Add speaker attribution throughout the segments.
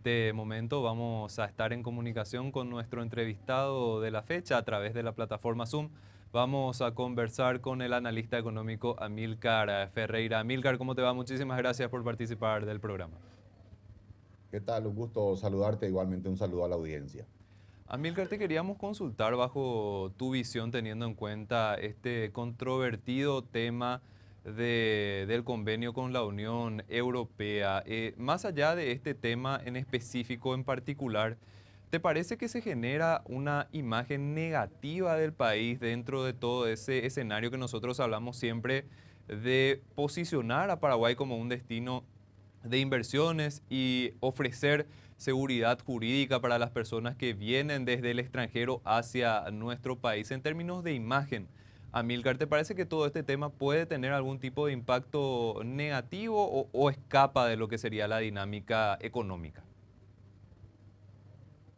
Speaker 1: este momento vamos a estar en comunicación con nuestro entrevistado de la fecha a través de la plataforma Zoom. Vamos a conversar con el analista económico Amílcar Ferreira. Amílcar, ¿cómo te va? Muchísimas gracias por participar del programa.
Speaker 2: ¿Qué tal? Un gusto saludarte, igualmente un saludo a la audiencia.
Speaker 1: Amílcar, te queríamos consultar bajo tu visión, teniendo en cuenta este controvertido tema del convenio con la Unión Europea. Más allá de este tema en específico, en particular, ¿te parece que se genera una imagen negativa del país dentro de todo ese escenario que nosotros hablamos siempre de posicionar a Paraguay como un destino de inversiones y ofrecer seguridad jurídica para las personas que vienen desde el extranjero hacia nuestro país en términos de imagen? Amílcar, ¿te parece que todo este tema puede tener algún tipo de impacto negativo o escapa de lo que sería la dinámica económica?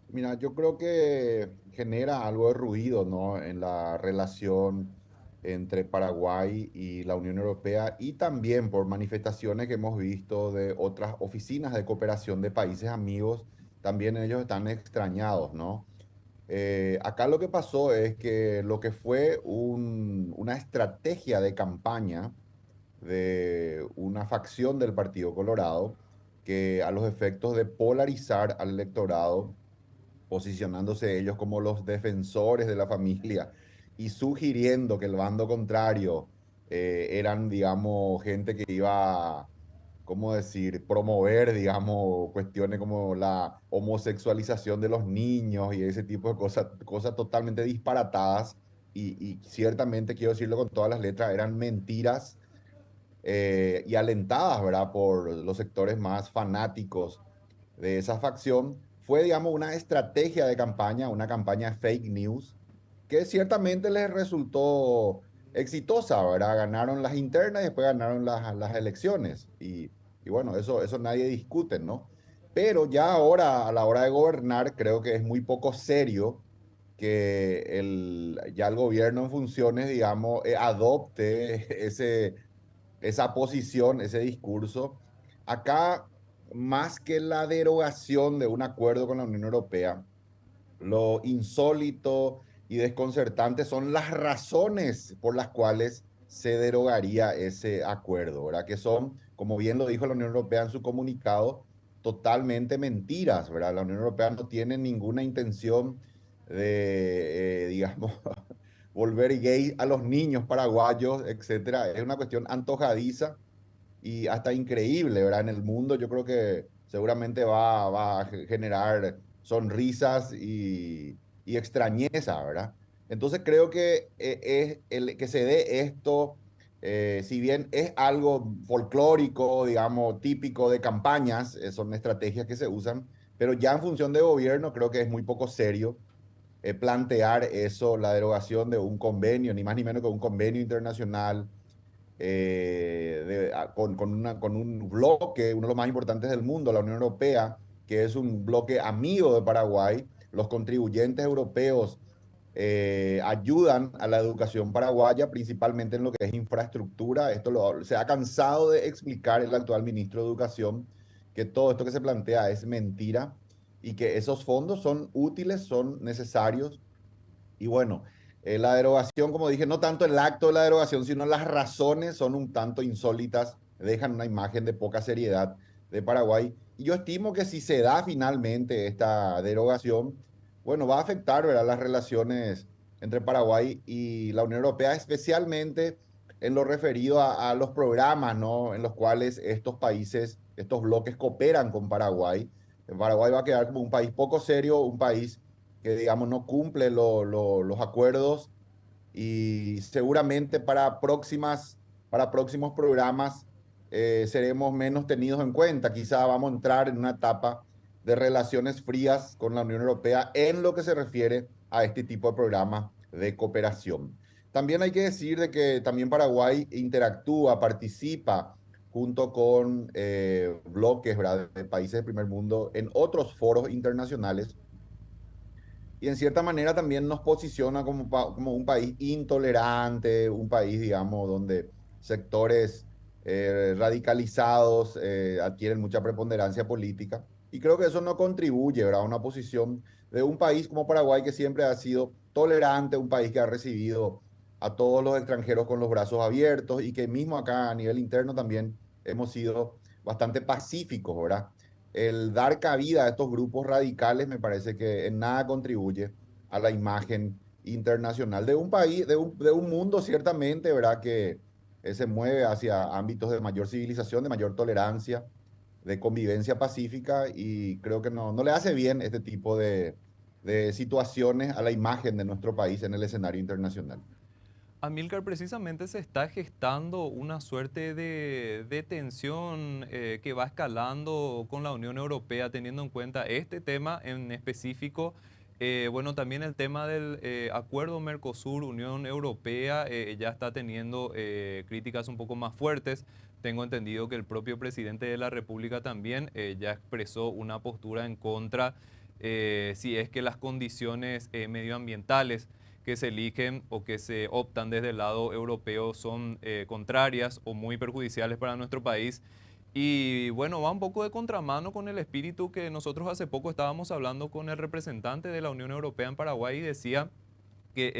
Speaker 2: Mira, yo creo que genera algo de ruido, ¿no? En la relación entre Paraguay y la Unión Europea y también por manifestaciones que hemos visto de otras oficinas de cooperación de países amigos, también ellos están extrañados, ¿no? Acá lo que pasó es que lo que fue una estrategia de campaña de una facción del Partido Colorado que a los efectos de polarizar al electorado, posicionándose ellos como los defensores de la familia y sugiriendo que el bando contrario eran, digamos, gente que iba, ¿cómo decir?, promover, digamos, cuestiones como la homosexualización de los niños y ese tipo de cosas, cosas totalmente disparatadas. Y ciertamente, quiero decirlo con todas las letras, eran mentiras y alentadas, ¿verdad?, por los sectores más fanáticos de esa facción. Fue, digamos, una estrategia de campaña, una campaña fake news, que ciertamente les resultó exitosa, ¿verdad? Ganaron las internas y después ganaron las elecciones. Y bueno, eso nadie discute, ¿no? Pero ya ahora, a la hora de gobernar, creo que es muy poco serio que ya el gobierno en funciones, digamos, adopte esa posición, ese discurso. Acá, más que la derogación de un acuerdo con la Unión Europea, lo insólito y desconcertante son las razones por las cuales se derogaría ese acuerdo, ¿verdad? Que son, como bien lo dijo la Unión Europea en su comunicado, totalmente mentiras, ¿verdad? La Unión Europea no tiene ninguna intención de, digamos, volver gay a los niños paraguayos, etcétera. Es una cuestión antojadiza y hasta increíble, ¿verdad? En el mundo yo creo que seguramente va a generar sonrisas y extrañeza, ¿verdad? Entonces creo que es el que se dé esto, si bien es algo folclórico, digamos, típico de campañas, son estrategias que se usan, pero ya en función de gobierno creo que es muy poco serio plantear eso, la derogación de un convenio, ni más ni menos que un convenio internacional con un bloque, uno de los más importantes del mundo, la Unión Europea, que es un bloque amigo de Paraguay. Los contribuyentes europeos ayudan a la educación paraguaya, principalmente en lo que es infraestructura. Se ha cansado de explicar el actual ministro de Educación que todo esto que se plantea es mentira y que esos fondos son útiles, son necesarios y bueno, la derogación, como dije, no tanto el acto de la derogación, sino las razones son un tanto insólitas, dejan una imagen de poca seriedad de Paraguay. Y yo estimo que si se da finalmente esta derogación, bueno, va a afectar, ¿verdad?, las relaciones entre Paraguay y la Unión Europea, especialmente en lo referido a los programas, ¿no?, en los cuales estos países, estos bloques cooperan con Paraguay. Paraguay va a quedar como un país poco serio, un país que, digamos, no cumple los acuerdos y seguramente para próximos programas seremos menos tenidos en cuenta. Quizá vamos a entrar en una etapa de relaciones frías con la Unión Europea en lo que se refiere a este tipo de programas de cooperación. También hay que decir de que también Paraguay interactúa, participa junto con bloques, ¿verdad?, de países del primer mundo en otros foros internacionales y en cierta manera también nos posiciona como un país intolerante, un país, digamos, donde sectores radicalizados adquieren mucha preponderancia política. y creo que eso no contribuye, ¿verdad? A una posición de un país como Paraguay que siempre ha sido tolerante, un país que ha recibido a todos los extranjeros con los brazos abiertos y que mismo acá a nivel interno también hemos sido bastante pacíficos, ¿verdad? El dar cabida a estos grupos radicales me parece que en nada contribuye a la imagen internacional de un país, de un mundo ciertamente, ¿verdad? Que se mueve hacia ámbitos de mayor civilización, de mayor tolerancia, de convivencia pacífica y creo que no le hace bien este tipo de situaciones a la imagen de nuestro país en el escenario internacional.
Speaker 1: Amílcar, precisamente se está gestando una suerte de tensión que va escalando con la Unión Europea, teniendo en cuenta este tema en específico. Bueno, también el tema del acuerdo Mercosur-Unión Europea ya está teniendo críticas un poco más fuertes. Tengo entendido que el propio presidente de la República también ya expresó una postura en contra si es que las condiciones medioambientales que se eligen o que se optan desde el lado europeo son contrarias o muy perjudiciales para nuestro país. Y bueno, va un poco de contramano con el espíritu que nosotros hace poco estábamos hablando con el representante de la Unión Europea en Paraguay y decía que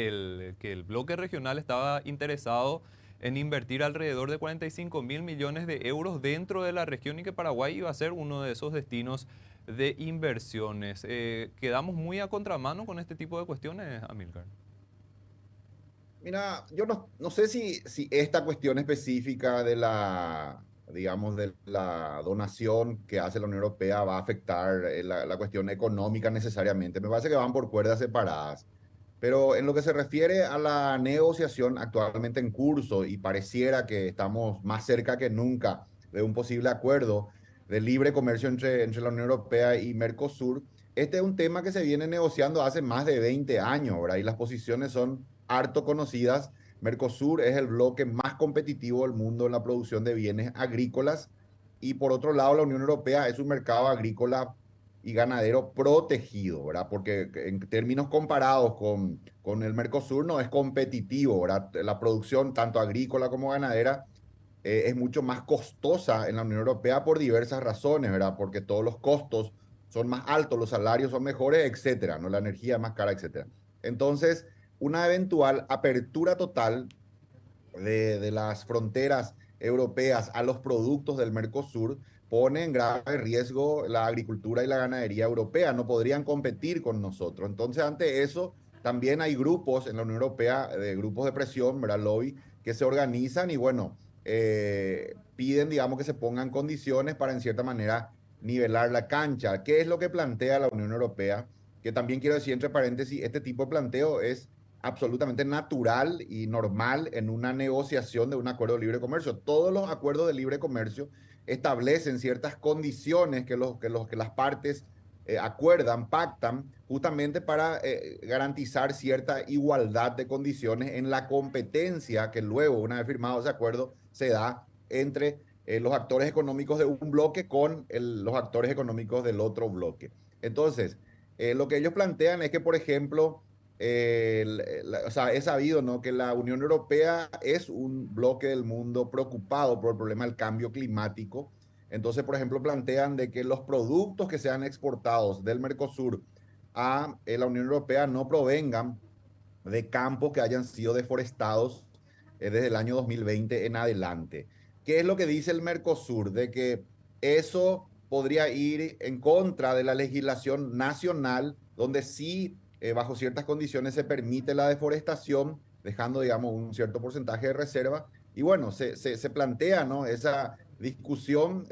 Speaker 1: el bloque regional estaba interesado en invertir alrededor de 45 mil millones de euros dentro de la región y que Paraguay iba a ser uno de esos destinos de inversiones. ¿Quedamos muy a contramano con este tipo de cuestiones, Amilcar?
Speaker 2: Mira, yo no sé si esta cuestión específica de digamos, de la donación que hace la Unión Europea va a afectar la cuestión económica necesariamente. Me parece que van por cuerdas separadas. Pero en lo que se refiere a la negociación actualmente en curso, y pareciera que estamos más cerca que nunca de un posible acuerdo de libre comercio entre la Unión Europea y Mercosur, este es un tema que se viene negociando hace más de 20 años, ¿verdad? Y las posiciones son harto conocidas. Mercosur es el bloque más competitivo del mundo en la producción de bienes agrícolas y por otro lado la Unión Europea es un mercado agrícola y ganadero protegido, ¿verdad? Porque en términos comparados con el Mercosur no es competitivo, ¿verdad? La producción tanto agrícola como ganadera es mucho más costosa en la Unión Europea por diversas razones, ¿verdad? Porque todos los costos son más altos, los salarios son mejores, etcétera, ¿no? La energía es más cara, etcétera. Entonces, una eventual apertura total de las fronteras europeas a los productos del Mercosur pone en grave riesgo la agricultura y la ganadería europea, no podrían competir con nosotros. Entonces, ante eso, también hay grupos en la Unión Europea, grupos de presión, ¿verdad? Lobby, que se organizan y bueno, piden, digamos, que se pongan condiciones para en cierta manera nivelar la cancha. ¿Qué es lo que plantea la Unión Europea? Que también quiero decir entre paréntesis, este tipo de planteo es absolutamente natural y normal en una negociación de un acuerdo de libre comercio. Todos los acuerdos de libre comercio establecen ciertas condiciones que las partes acuerdan, pactan, justamente para garantizar cierta igualdad de condiciones en la competencia que luego, una vez firmado ese acuerdo, se da entre los actores económicos de un bloque con los actores económicos del otro bloque. Entonces, lo que ellos plantean es que, por ejemplo, o sea, es sabido, ¿no?, que la Unión Europea es un bloque del mundo preocupado por el problema del cambio climático. Entonces, por ejemplo, plantean de que los productos que sean exportados del Mercosur a la Unión Europea no provengan de campos que hayan sido deforestados desde el año 2020 en adelante. ¿Qué es lo que dice el Mercosur? De que eso podría ir en contra de la legislación nacional, donde sí, bajo ciertas condiciones, se permite la deforestación, dejando, digamos, un cierto porcentaje de reserva. Y bueno, se plantea, ¿no?, esa discusión.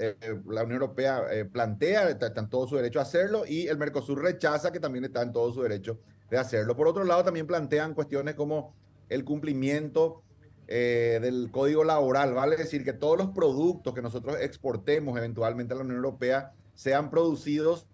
Speaker 2: La Unión Europea plantea, está en todo su derecho a hacerlo, y el Mercosur rechaza, que también está en todo su derecho de hacerlo. Por otro lado, también plantean cuestiones como el cumplimiento del código laboral, vale decir que todos los productos que nosotros exportemos eventualmente a la Unión Europea sean producidos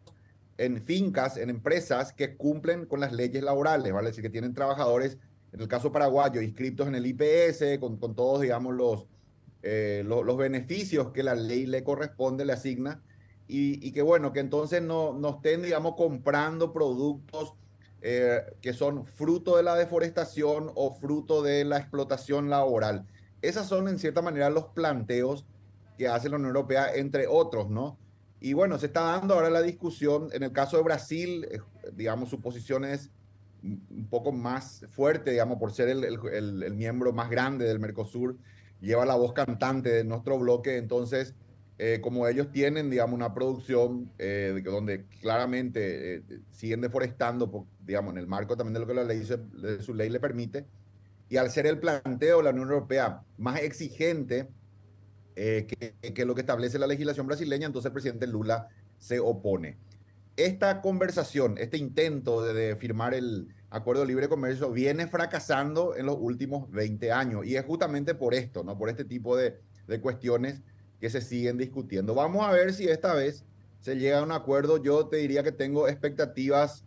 Speaker 2: en fincas, en empresas que cumplen con las leyes laborales, vale decir que tienen trabajadores, en el caso paraguayo, inscritos en el IPS, con todos, digamos, los beneficios que la ley le corresponde, le asigna, y que bueno, que entonces no estén, digamos, comprando productos que son fruto de la deforestación o fruto de la explotación laboral. Esas son, en cierta manera, los planteos que hace la Unión Europea, entre otros, ¿no? Y bueno, se está dando ahora la discusión. En el caso de Brasil, digamos, su posición es un poco más fuerte, digamos, por ser el miembro más grande del Mercosur, lleva la voz cantante de nuestro bloque. Entonces, como ellos tienen, digamos, una producción donde claramente siguen deforestando, digamos, en el marco también de lo que la ley, de su ley le permite, y al ser el planteo de la Unión Europea más exigente que lo que establece la legislación brasileña, entonces el presidente Lula se opone. Esta conversación, este intento de firmar el acuerdo de libre comercio viene fracasando en los últimos 20 años y es justamente por esto, ¿no? Por este tipo de cuestiones que se siguen discutiendo. Vamos a ver si esta vez se llega a un acuerdo. Yo te diría que tengo expectativas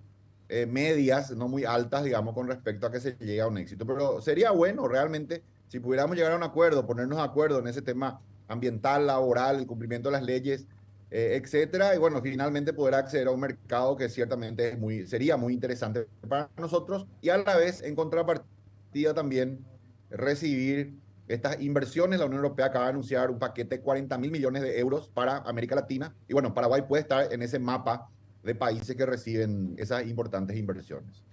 Speaker 2: medias, no muy altas, digamos, con respecto a que se llegue a un éxito, pero sería bueno realmente si pudiéramos llegar a un acuerdo, ponernos de acuerdo en ese tema ambiental, laboral, el cumplimiento de las leyes, etcétera, y bueno, finalmente poder acceder a un mercado que ciertamente sería muy interesante para nosotros y a la vez, en contrapartida, también recibir estas inversiones. La Unión Europea acaba de anunciar un paquete de 40.000 millones de euros para América Latina y bueno, Paraguay puede estar en ese mapa de países que reciben esas importantes inversiones.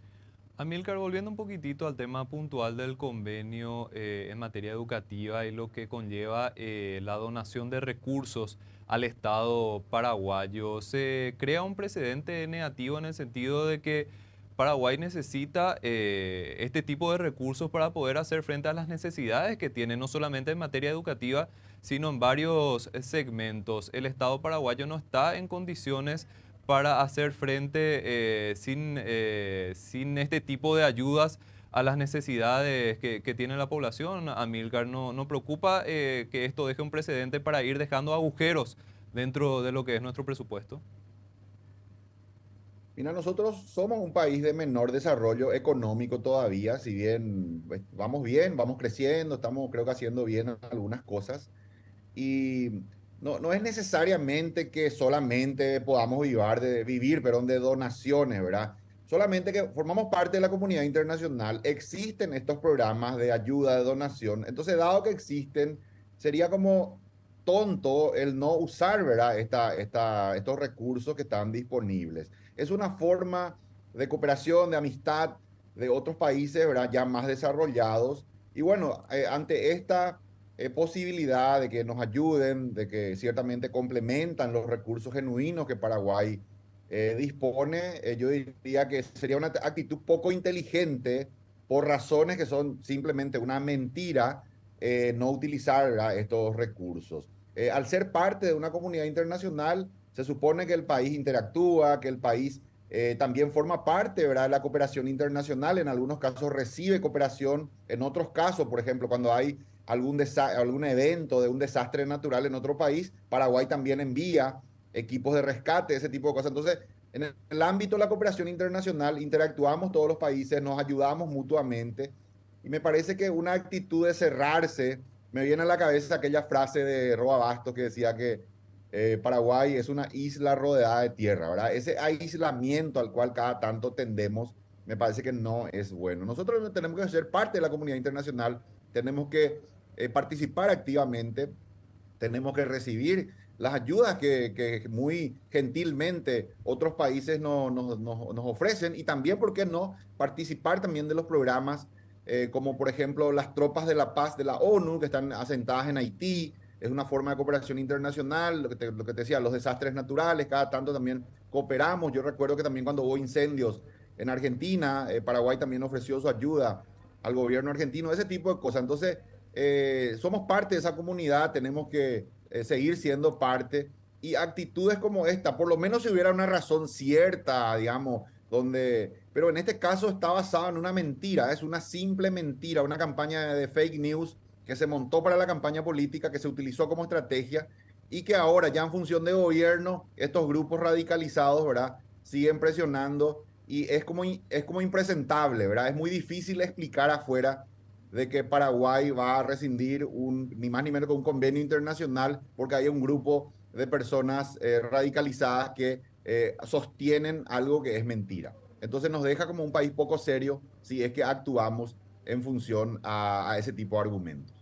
Speaker 1: Amílcar, volviendo un poquitito al tema puntual del convenio en materia educativa y lo que conlleva la donación de recursos al Estado paraguayo, se crea un precedente negativo en el sentido de que Paraguay necesita este tipo de recursos para poder hacer frente a las necesidades que tiene, no solamente en materia educativa, sino en varios segmentos. El Estado paraguayo no está en condiciones para hacer frente sin este tipo de ayudas a las necesidades que tiene la población. Amílcar, no preocupa que esto deje un precedente para ir dejando agujeros dentro de lo que es nuestro presupuesto.
Speaker 2: Mira, nosotros somos un país de menor desarrollo económico todavía, si bien, vamos creciendo, estamos creo que haciendo bien algunas cosas. Y no es necesariamente que solamente podamos vivir, perdón, de donaciones, ¿verdad? Solamente que formamos parte de la comunidad internacional, existen estos programas de ayuda, de donación. Entonces, dado que existen, sería como tonto el no usar, ¿verdad? Estos recursos que están disponibles. Es una forma de cooperación, de amistad de otros países, ¿verdad? Ya más desarrollados. Y bueno, ante esta posibilidad de que nos ayuden, de que ciertamente complementan los recursos genuinos que Paraguay dispone, yo diría que sería una actitud poco inteligente por razones que son simplemente una mentira no utilizar, ¿verdad?, estos recursos. Al ser parte de una comunidad internacional, se supone que el país interactúa, que el país también forma parte, ¿verdad?, de la cooperación internacional. En algunos casos recibe cooperación, en otros casos, por ejemplo, cuando hay algún evento de un desastre natural en otro país, Paraguay también envía equipos de rescate, ese tipo de cosas. Entonces, en el ámbito de la cooperación internacional, interactuamos todos los países, nos ayudamos mutuamente, y me parece que una actitud de cerrarse, me viene a la cabeza aquella frase de Roa Bastos que decía que Paraguay es una isla rodeada de tierra, ¿verdad? Ese aislamiento al cual cada tanto tendemos, me parece que no es bueno. Nosotros tenemos que ser parte de la comunidad internacional, tenemos que participar activamente, tenemos que recibir las ayudas que muy gentilmente otros países nos ofrecen y también, ¿por qué no?, participar también de los programas como por ejemplo las tropas de la paz de la ONU que están asentadas en Haití. Es una forma de cooperación internacional, lo que te decía, los desastres naturales, cada tanto también cooperamos. Yo recuerdo que también cuando hubo incendios en Argentina, Paraguay también ofreció su ayuda al gobierno argentino, ese tipo de cosas. Entonces, somos parte de esa comunidad, tenemos que seguir siendo parte y actitudes como esta, por lo menos si hubiera una razón cierta, digamos, pero en este caso está basado en una mentira, es una simple mentira, una campaña de fake news que se montó para la campaña política, que se utilizó como estrategia y que ahora ya en función de gobierno, estos grupos radicalizados, ¿verdad?, siguen presionando y es como impresentable, ¿verdad? Es muy difícil explicar afuera de que Paraguay va a rescindir ni más ni menos que un convenio internacional porque hay un grupo de personas radicalizadas que sostienen algo que es mentira. Entonces nos deja como un país poco serio si es que actuamos en función a ese tipo de argumentos.